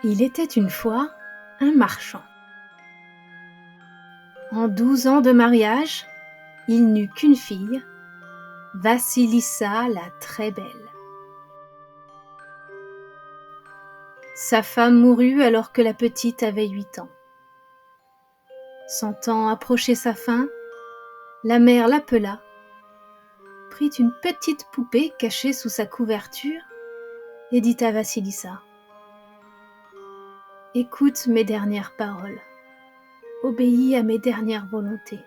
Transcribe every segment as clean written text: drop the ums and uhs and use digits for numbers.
Il était une fois un marchand. En 12 ans de mariage, il n'eut qu'une fille, Vassilissa la très belle. Sa femme mourut alors que la petite avait 8 ans. Sentant approcher sa fin, la mère l'appela, prit une petite poupée cachée sous sa couverture et dit à Vassilissa : « Écoute mes dernières paroles, obéis à mes dernières volontés.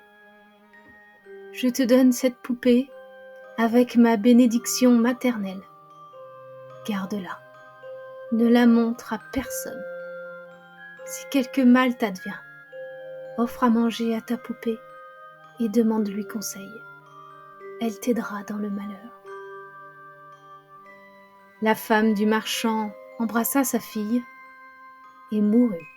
Je te donne cette poupée avec ma bénédiction maternelle. Garde-la, ne la montre à personne. Si quelque mal t'advient, offre à manger à ta poupée et demande-lui conseil. Elle t'aidera dans le malheur. » La femme du marchand embrassa sa fille et mourut.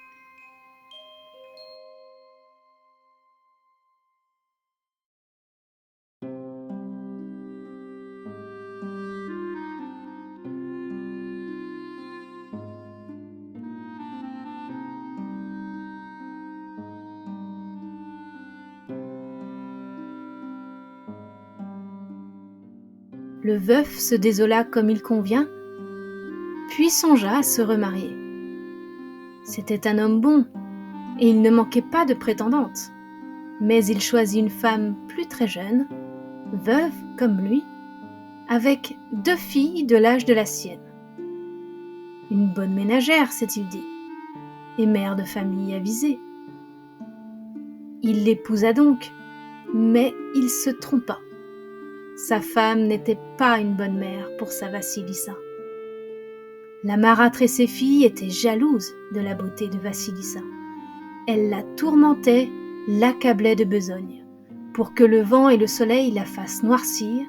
Le veuf se désola comme il convient, puis songea à se remarier. C'était un homme bon, et il ne manquait pas de prétendantes. Mais il choisit une femme plus très jeune, veuve comme lui, avec 2 filles de l'âge de la sienne. Une bonne ménagère, s'est-il dit, et mère de famille avisée. Il l'épousa donc, mais il se trompa. Sa femme n'était pas une bonne mère pour sa Vassilissa. La marâtre et ses filles étaient jalouses de la beauté de Vassilissa. Elles la tourmentaient, l'accablaient de besogne, pour que le vent et le soleil la fassent noircir,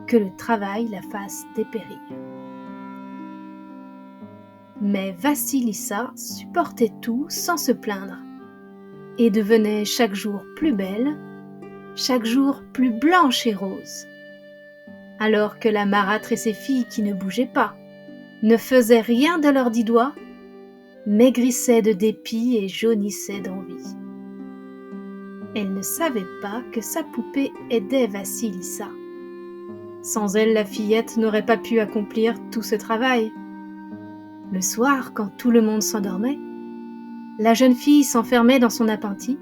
que le travail la fasse dépérir. Mais Vassilissa supportait tout sans se plaindre, et devenait chaque jour plus belle, chaque jour plus blanche et rose. Alors que la marâtre et ses filles qui ne bougeaient pas, ne faisaient rien de leurs 10 doigts, maigrissaient de dépit et jaunissaient d'envie. Elle ne savait pas que sa poupée aidait Vassilissa. Sans elle, la fillette n'aurait pas pu accomplir tout ce travail. Le soir, quand tout le monde s'endormait, la jeune fille s'enfermait dans son appentis,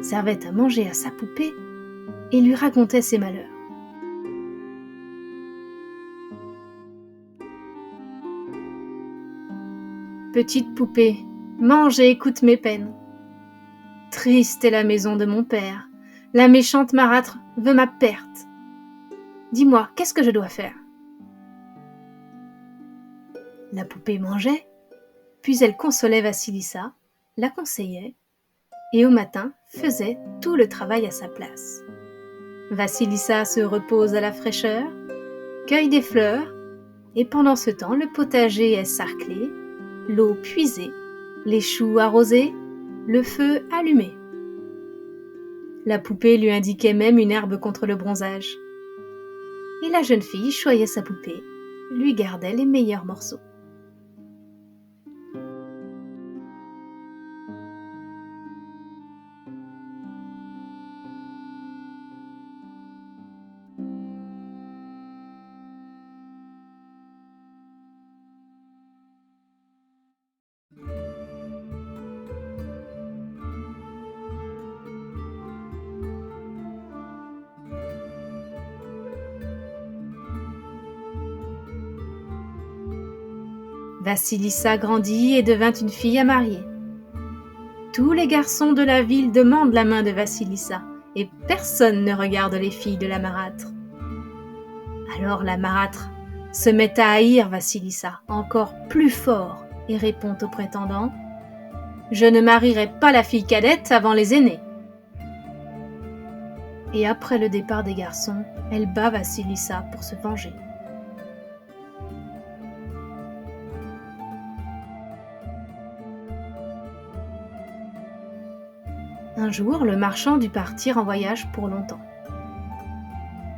servait à manger à sa poupée et lui racontait ses malheurs. Petite poupée, mange et écoute mes peines. Triste est la maison de mon père, la méchante marâtre veut ma perte. Dis-moi, qu'est-ce que je dois faire ? La poupée mangeait, puis elle consolait Vassilissa, la conseillait, et au matin faisait tout le travail à sa place. Vassilissa se repose à la fraîcheur, cueille des fleurs, et pendant ce temps le potager est sarclé, l'eau puisée, les choux arrosés, le feu allumé. La poupée lui indiquait même une herbe contre le bronzage. Et la jeune fille choyait sa poupée, lui gardait les meilleurs morceaux. Vassilissa grandit et devint une fille à marier. Tous les garçons de la ville demandent la main de Vassilissa et personne ne regarde les filles de la marâtre. Alors la marâtre se met à haïr Vassilissa encore plus fort et répond au prétendant : « Je ne marierai pas la fille cadette avant les aînés. » Et après le départ des garçons, elle bat Vassilissa pour se venger. Un jour, le marchand dut partir en voyage pour longtemps.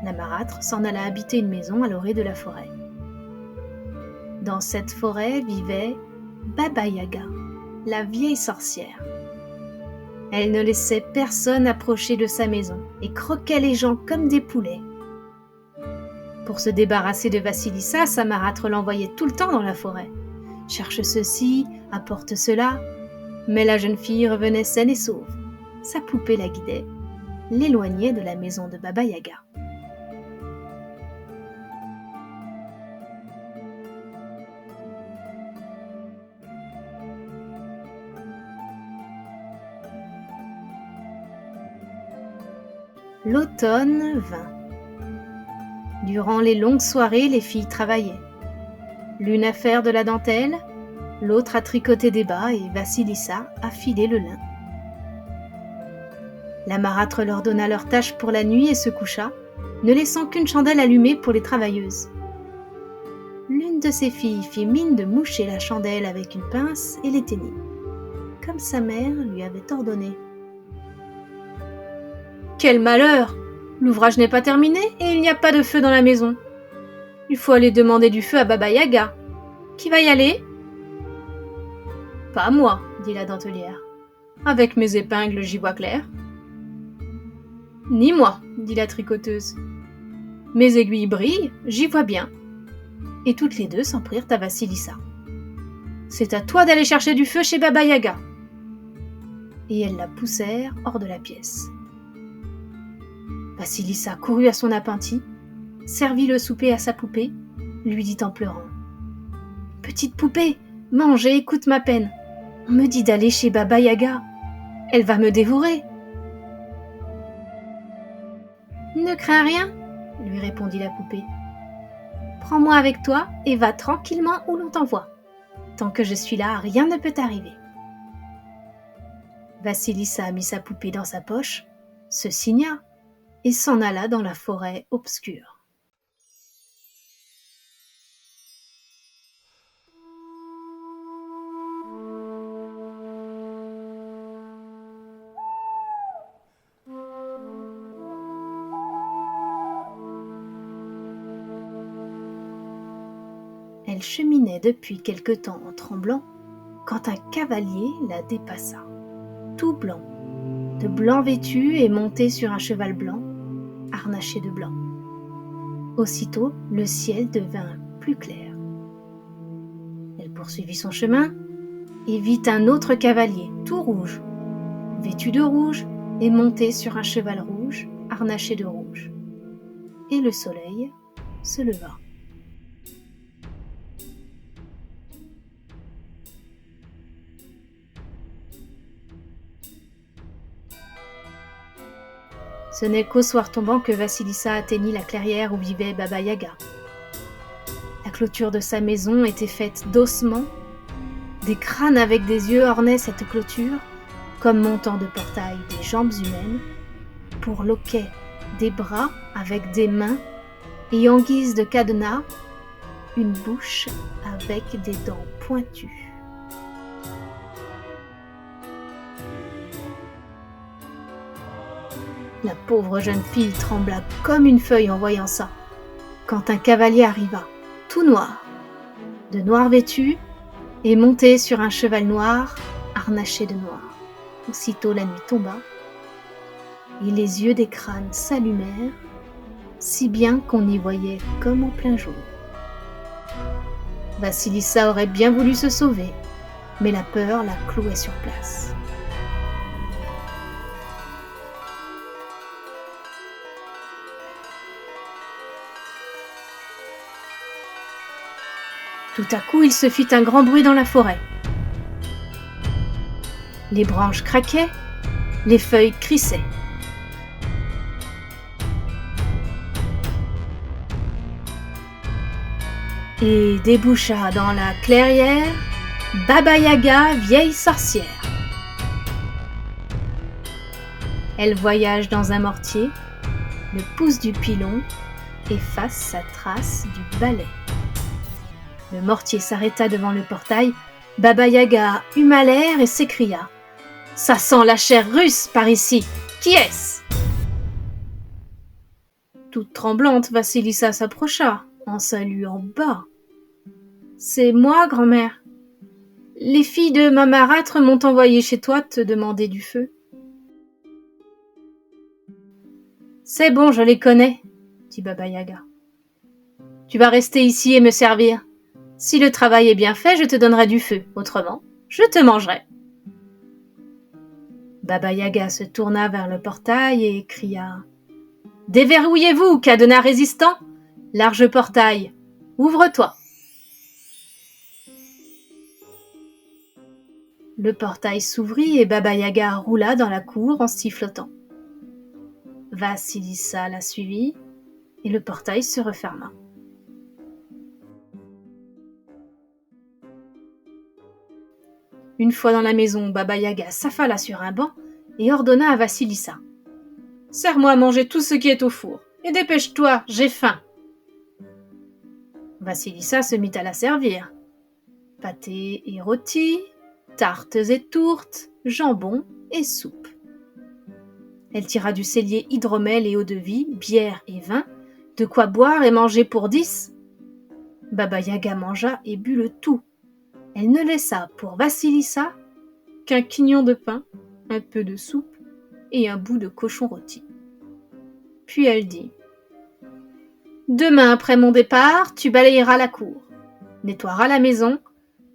La marâtre s'en alla habiter une maison à l'orée de la forêt. Dans cette forêt vivait Baba Yaga, la vieille sorcière. Elle ne laissait personne approcher de sa maison et croquait les gens comme des poulets. Pour se débarrasser de Vassilissa, sa marâtre l'envoyait tout le temps dans la forêt. Cherche ceci, apporte cela, mais la jeune fille revenait saine et sauve. Sa poupée la guidait, l'éloignait de la maison de Baba Yaga. L'automne vint. Durant les longues soirées, les filles travaillaient. L'une à faire de la dentelle, l'autre à tricoter des bas et Vassilissa à filer le lin. La marâtre leur donna leurs tâches pour la nuit et se coucha, ne laissant qu'une chandelle allumée pour les travailleuses. L'une de ses filles fit mine de moucher la chandelle avec une pince et l'éteignit, comme sa mère lui avait ordonné. Quel malheur! L'ouvrage n'est pas terminé et il n'y a pas de feu dans la maison. Il faut aller demander du feu à Baba Yaga. Qui va y aller? Pas moi, dit la dentelière. Avec mes épingles, j'y vois clair. Ni moi, dit la tricoteuse. Mes aiguilles brillent, j'y vois bien. Et toutes les deux s'en prirent à Vassilissa. C'est à toi d'aller chercher du feu chez Baba Yaga. Et elles la poussèrent hors de la pièce. Vassilissa courut à son appentis, servit le souper à sa poupée, lui dit en pleurant. « Petite poupée, mange et écoute ma peine. On me dit d'aller chez Baba Yaga. Elle va me dévorer. »« Ne crains rien, lui répondit la poupée. Prends-moi avec toi et va tranquillement où l'on t'envoie. Tant que je suis là, rien ne peut t'arriver. » Vassilissa mit sa poupée dans sa poche, se signa et s'en alla dans la forêt obscure. Elle cheminait depuis quelque temps en tremblant, quand un cavalier la dépassa, tout blanc, de blanc vêtu et monté sur un cheval blanc, harnaché de blanc. Aussitôt, le ciel devint plus clair. Elle poursuivit son chemin et vit un autre cavalier, tout rouge, vêtu de rouge et monté sur un cheval rouge, harnaché de rouge. Et le soleil se leva. Ce n'est qu'au soir tombant que Vassilissa atteignit la clairière où vivait Baba Yaga. La clôture de sa maison était faite d'ossements. Des crânes avec des yeux ornaient cette clôture, comme montant de portail des jambes humaines, pour loquet des bras avec des mains, et en guise de cadenas, une bouche avec des dents pointues. La pauvre jeune fille trembla comme une feuille en voyant ça, quand un cavalier arriva, tout noir, de noir vêtu, et monté sur un cheval noir, harnaché de noir. Aussitôt la nuit tomba, et les yeux des crânes s'allumèrent, si bien qu'on y voyait comme en plein jour. Vassilissa aurait bien voulu se sauver, mais la peur la clouait sur place. Tout à coup, il se fit un grand bruit dans la forêt. Les branches craquaient, les feuilles crissaient. Et déboucha dans la clairière Baba Yaga, vieille sorcière. Elle voyage dans un mortier, le pouce du pilon efface sa trace du balai. Le mortier s'arrêta devant le portail. Baba Yaga huma l'air et s'écria « Ça sent la chair russe par ici. Qui est-ce » Toute tremblante, Vassilissa s'approcha, en saluant bas. « C'est moi, grand-mère. Les filles de ma marâtre m'ont envoyé chez toi te demander du feu. C'est bon, je les connais, dit Baba Yaga. Tu vas rester ici et me servir. Si le travail est bien fait, je te donnerai du feu. Autrement, je te mangerai. Baba Yaga se tourna vers le portail et cria « Déverrouillez-vous, cadenas résistant! Large portail, ouvre-toi !» Le portail s'ouvrit et Baba Yaga roula dans la cour en sifflotant. Vassilissa la suivit et le portail se referma. Une fois dans la maison, Baba Yaga s'affala sur un banc et ordonna à Vassilissa « Sers-moi à manger tout ce qui est au four, et dépêche-toi, j'ai faim !» Vassilissa se mit à la servir. Pâté et rôti, tartes et tourtes, jambon et soupe. Elle tira du cellier hydromel et eau-de-vie, bière et vin, de quoi boire et manger pour 10. Baba Yaga mangea et but le tout. Elle ne laissa pour Vassilissa qu'un quignon de pain, un peu de soupe et un bout de cochon rôti. Puis elle dit « Demain après mon départ, tu balayeras la cour, nettoieras la maison,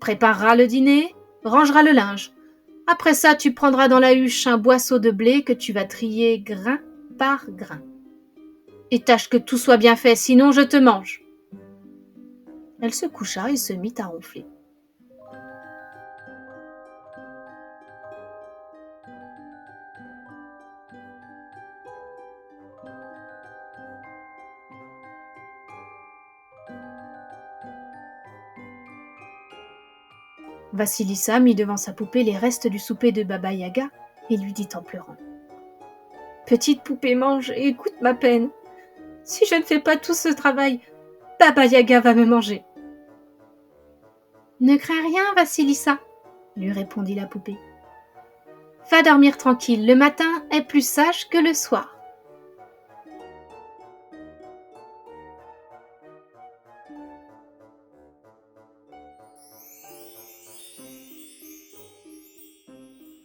prépareras le dîner, rangeras le linge. Après ça, tu prendras dans la huche un boisseau de blé que tu vas trier grain par grain. Et tâche que tout soit bien fait, sinon je te mange. » Elle se coucha et se mit à ronfler. Vassilissa mit devant sa poupée les restes du souper de Baba Yaga et lui dit en pleurant « Petite poupée, mange et écoute ma peine. Si je ne fais pas tout ce travail, Baba Yaga va me manger. » « Ne crains rien, Vassilissa, » lui répondit la poupée. « Va dormir tranquille, le matin est plus sage que le soir. »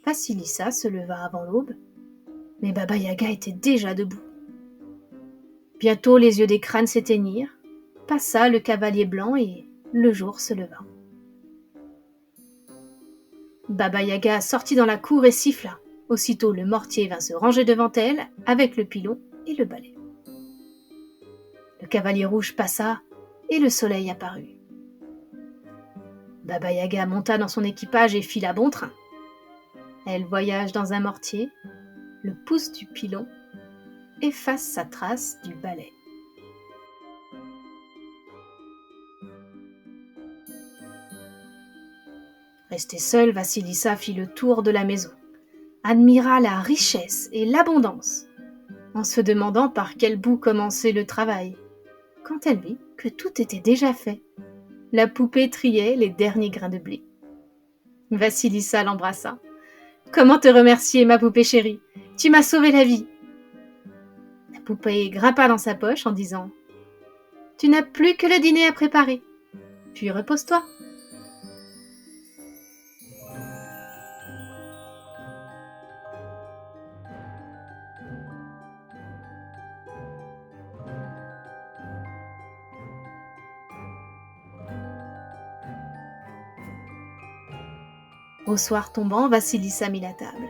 Vassilissa se leva avant l'aube, mais Baba Yaga était déjà debout. Bientôt les yeux des crânes s'éteignirent, passa le cavalier blanc et le jour se leva. Baba Yaga sortit dans la cour et siffla. Aussitôt le mortier vint se ranger devant elle avec le pilon et le balai. Le cavalier rouge passa et le soleil apparut. Baba Yaga monta dans son équipage et fila bon train. Elle voyage dans un mortier, le pouce du pilon efface sa trace du balai. Restée seule, Vassilissa fit le tour de la maison, admira la richesse et l'abondance, en se demandant par quel bout commencer le travail, quand elle vit que tout était déjà fait. La poupée triait les derniers grains de blé. Vassilissa l'embrassa. « Comment te remercier, ma poupée chérie? Tu m'as sauvé la vie. » La poupée grimpa dans sa poche en disant « Tu n'as plus que le dîner à préparer. Puis repose-toi. » Au soir tombant, Vassilissa mit la table.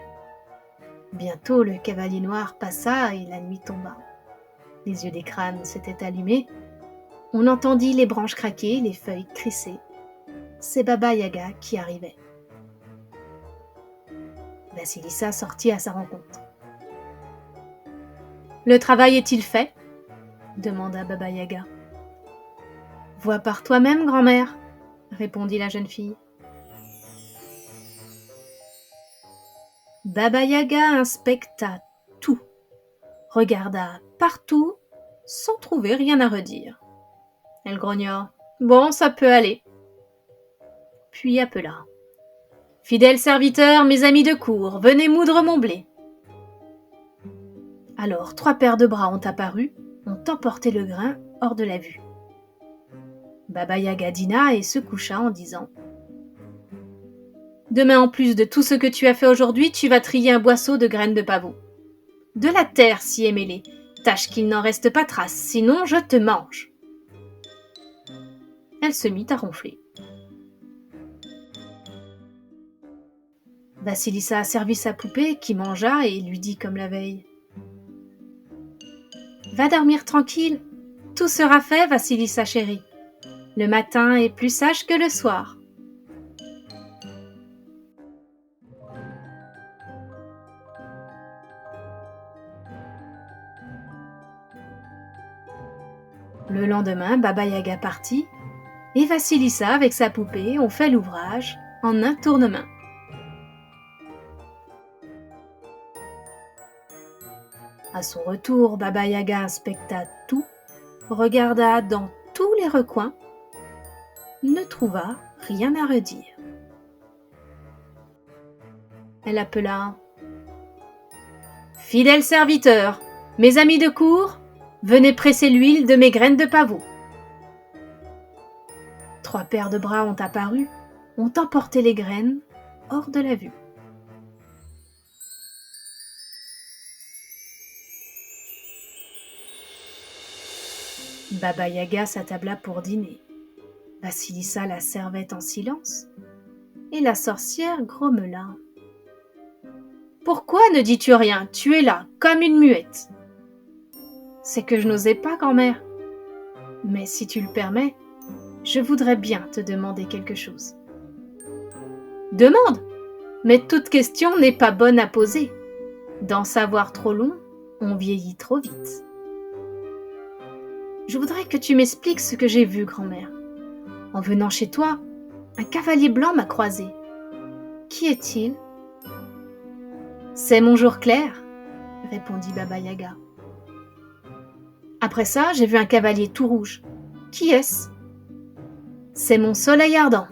Bientôt le cavalier noir passa et la nuit tomba. Les yeux des crânes s'étaient allumés. On entendit les branches craquer, les feuilles crisser. C'est Baba Yaga qui arrivait. Vassilissa sortit à sa rencontre. « Le travail est-il fait ?» demanda Baba Yaga. « Vois par toi-même, grand-mère, » répondit la jeune fille. Baba Yaga inspecta tout, regarda partout sans trouver rien à redire. Elle grogna « Bon, ça peut aller », puis appela « Fidèles serviteurs, mes amis de cour, venez moudre mon blé. » Alors 3 paires de bras ont apparu, ont emporté le grain hors de la vue. Baba Yaga dîna et se coucha en disant Demain, en plus de tout ce que tu as fait aujourd'hui, tu vas trier un boisseau de graines de pavot. De la terre s'y est mêlée. Tâche qu'il n'en reste pas trace, sinon je te mange. » Elle se mit à ronfler. Vassilissa servit sa poupée, qui mangea et lui dit comme la veille. « Va dormir tranquille, tout sera fait, Vassilissa chérie. Le matin est plus sage que le soir. » Le lendemain, Baba Yaga partit, et Vassilissa avec sa poupée ont fait l'ouvrage en un tournement. À son retour, Baba Yaga inspecta tout, regarda dans tous les recoins, ne trouva rien à redire. Elle appela « Fidèles serviteurs, mes amis de cour, venez presser l'huile de mes graines de pavot. » 3 paires de bras ont apparu, ont emporté les graines hors de la vue. Baba Yaga s'attabla pour dîner. Vassilissa la servait en silence, et la sorcière grommela. « Pourquoi ne dis-tu rien? Tu es là, comme une muette. »« C'est que je n'osais pas, grand-mère. Mais si tu le permets, je voudrais bien te demander quelque chose. »« Demande, mais toute question n'est pas bonne à poser. D'en savoir trop long, on vieillit trop vite. »« Je voudrais que tu m'expliques ce que j'ai vu, grand-mère. En venant chez toi, un cavalier blanc m'a croisé. Qui est-il ? » ?»« C'est mon jour clair, » répondit Baba Yaga. « Après ça, j'ai vu un cavalier tout rouge. Qui est-ce ? » ?»« C'est mon soleil ardent. » »«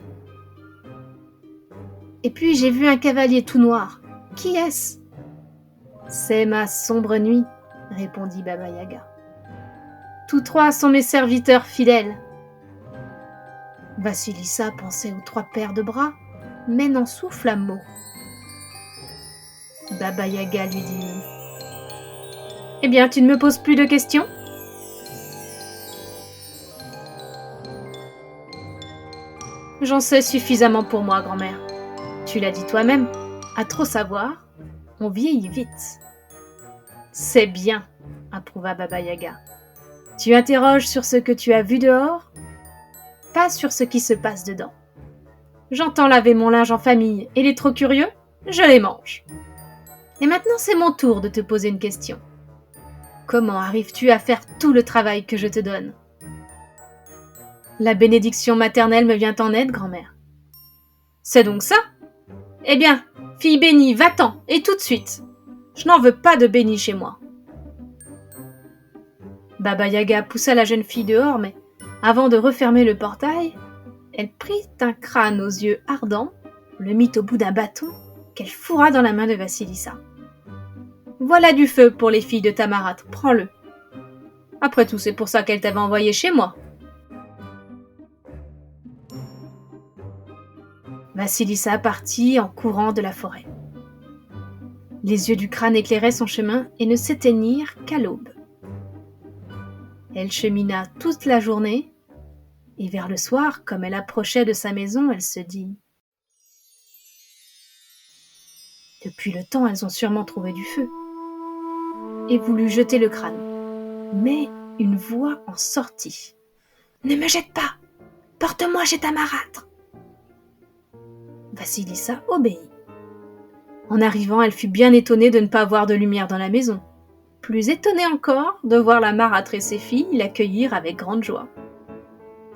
Et puis j'ai vu un cavalier tout noir. Qui est-ce ? » ?»« C'est ma sombre nuit, » répondit Baba Yaga. « Tous 3 sont mes serviteurs fidèles. » Vassilissa pensait aux 3 paires de bras, mais n'en souffla mot. Baba Yaga lui dit « Eh bien, tu ne me poses plus de questions ? » « J'en sais suffisamment pour moi, grand-mère. Tu l'as dit toi-même, à trop savoir, on vieillit vite. »« C'est bien, » approuva Baba Yaga. « Tu interroges sur ce que tu as vu dehors, pas sur ce qui se passe dedans. J'entends laver mon linge en famille, et les trop curieux, je les mange. Et maintenant, c'est mon tour de te poser une question. Comment arrives-tu à faire tout le travail que je te donne ? » ?»« La bénédiction maternelle me vient en aide, grand-mère. »« C'est donc ça ? Eh bien, fille bénie, va-t'en, et tout de suite. Je n'en veux pas de bénie chez moi. » Baba Yaga poussa la jeune fille dehors, mais avant de refermer le portail, elle prit un crâne aux yeux ardents, le mit au bout d'un bâton qu'elle fourra dans la main de Vassilissa. « Voilà du feu pour les filles de ta marâtre, prends-le. Après tout, c'est pour ça qu'elle t'avait envoyé chez moi. » Vassilissa partit en courant de la forêt. Les yeux du crâne éclairaient son chemin et ne s'éteignirent qu'à l'aube. Elle chemina toute la journée, et vers le soir, comme elle approchait de sa maison, elle se dit « Depuis le temps, elles ont sûrement trouvé du feu. » Et voulut jeter le crâne. Mais une voix en sortit. « Ne me jette pas! Porte-moi chez ta marâtre !» Vassilissa obéit. En arrivant, elle fut bien étonnée de ne pas voir de lumière dans la maison. Plus étonnée encore de voir la marâtre et ses filles l'accueillir avec grande joie.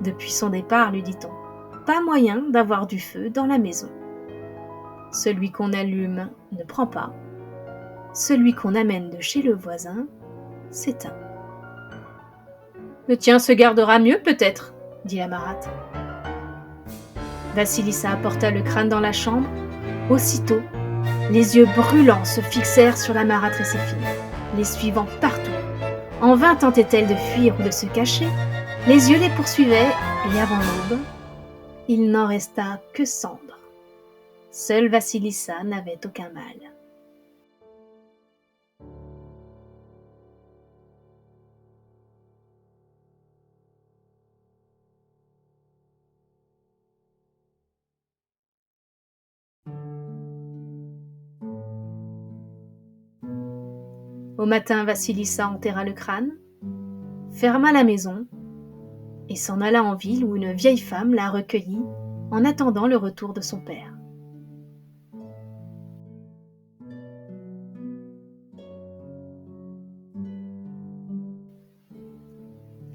Depuis son départ, lui dit-on, pas moyen d'avoir du feu dans la maison. Celui qu'on allume ne prend pas. Celui qu'on amène de chez le voisin s'éteint. Le tien se gardera mieux peut-être, dit la marâtre. Vassilissa apporta le crâne dans la chambre. Aussitôt, les yeux brûlants se fixèrent sur la marâtre et ses filles, les suivant partout. En vain tentait-elle de fuir ou de se cacher. Les yeux les poursuivaient, et avant l'aube, il n'en resta que cendre. Seule Vassilissa n'avait aucun mal. Au matin, Vassilissa enterra le crâne, ferma la maison et s'en alla en ville où une vieille femme la recueillit en attendant le retour de son père.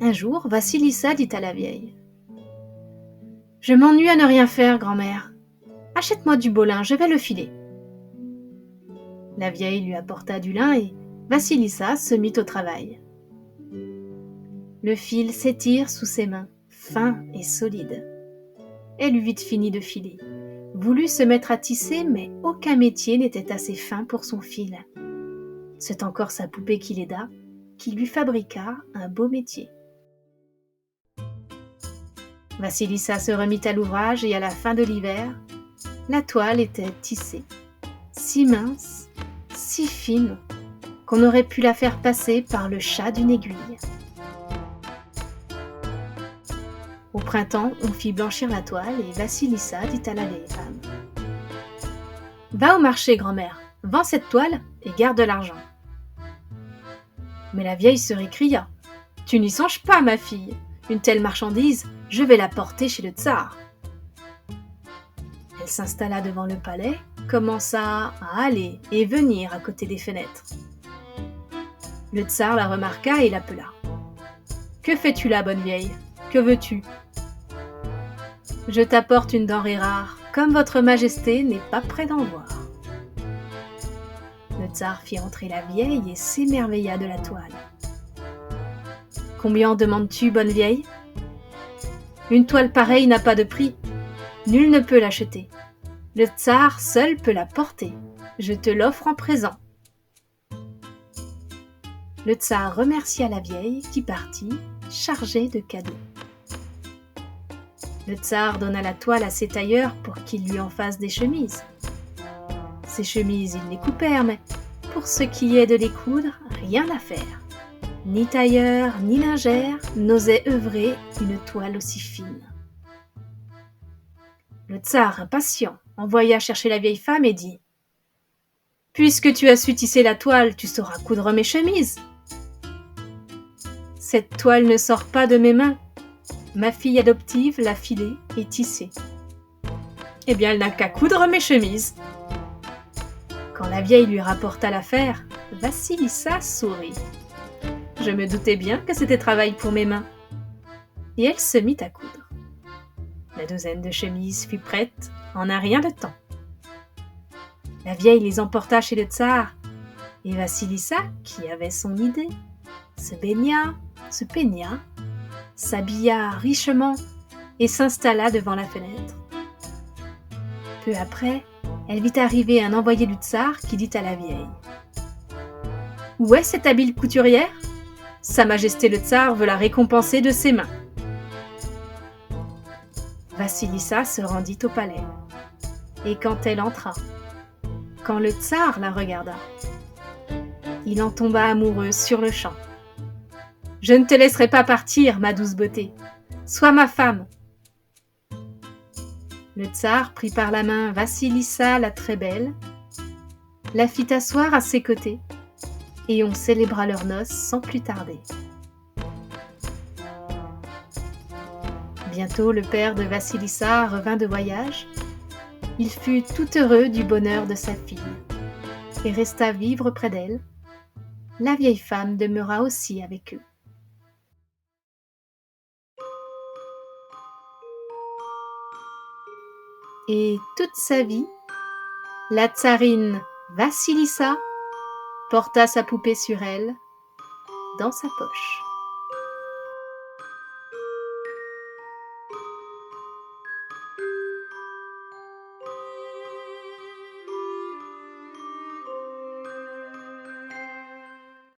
Un jour, Vassilissa dit à la vieille : « Je m'ennuie à ne rien faire, grand-mère. Achète-moi du beau lin, je vais le filer. » La vieille lui apporta du lin et Vassilissa se mit au travail. Le fil s'étire sous ses mains, fin et solide. Elle eut vite fini de filer, voulut se mettre à tisser, mais aucun métier n'était assez fin pour son fil. C'est encore sa poupée qui l'aida, qui lui fabriqua un beau métier. Vassilissa se remit à l'ouvrage et à la fin de l'hiver, la toile était tissée, si mince, si fine, qu'on aurait pu la faire passer par le chat d'une aiguille. Au printemps, on fit blanchir la toile et Vassilissa dit à la vieille femme : « Va au marché, grand-mère, vends cette toile et garde l'argent. » Mais la vieille se récria : « Tu n'y songes pas, ma fille. Une telle marchandise, je vais la porter chez le tsar. » Elle s'installa devant le palais, commença à aller et venir à côté des fenêtres. Le tsar la remarqua et l'appela. « Que fais-tu là, bonne vieille ? Que veux-tu ? » ?»« Je t'apporte une denrée rare, comme votre majesté n'est pas près d'en voir. » Le tsar fit entrer la vieille et s'émerveilla de la toile. « Combien en demandes-tu, bonne vieille ? Une toile pareille n'a pas de prix. Nul ne peut l'acheter. Le tsar seul peut la porter. Je te l'offre en présent. » Le tsar remercia la vieille qui partit, chargée de cadeaux. Le tsar donna la toile à ses tailleurs pour qu'ils lui en fassent des chemises. Ces chemises, ils les coupèrent, mais pour ce qui est de les coudre, rien à faire. Ni tailleur, ni lingère n'osaient œuvrer une toile aussi fine. Le tsar, impatient, envoya chercher la vieille femme et dit : « Puisque tu as su tisser la toile, tu sauras coudre mes chemises. » « Cette toile ne sort pas de mes mains. Ma fille adoptive l'a filée et tissée. Eh bien, elle n'a qu'à coudre mes chemises. » Quand la vieille lui rapporta l'affaire, Vassilissa sourit. « Je me doutais bien que c'était travail pour mes mains. » Et elle se mit à coudre. La douzaine de chemises fut prête en un rien de temps. La vieille les emporta chez le tsar, et Vassilissa, qui avait son idée, se baigna, se peigna, s'habilla richement et s'installa devant la fenêtre. Peu après, elle vit arriver un envoyé du tsar qui dit à la vieille : « Où est cette habile couturière ? Sa Majesté le tsar veut la récompenser de ses mains. » Vassilissa se rendit au palais. Et quand elle entra, quand le tsar la regarda, il en tomba amoureux sur le champ. « Je ne te laisserai pas partir, ma douce beauté. Sois ma femme. » Le tsar prit par la main Vassilissa la très belle, la fit asseoir à ses côtés, et on célébra leurs noces sans plus tarder. Bientôt, le père de Vassilissa revint de voyage. Il fut tout heureux du bonheur de sa fille et resta vivre près d'elle. La vieille femme demeura aussi avec eux. Et toute sa vie, la tsarine Vassilissa porta sa poupée sur elle, dans sa poche.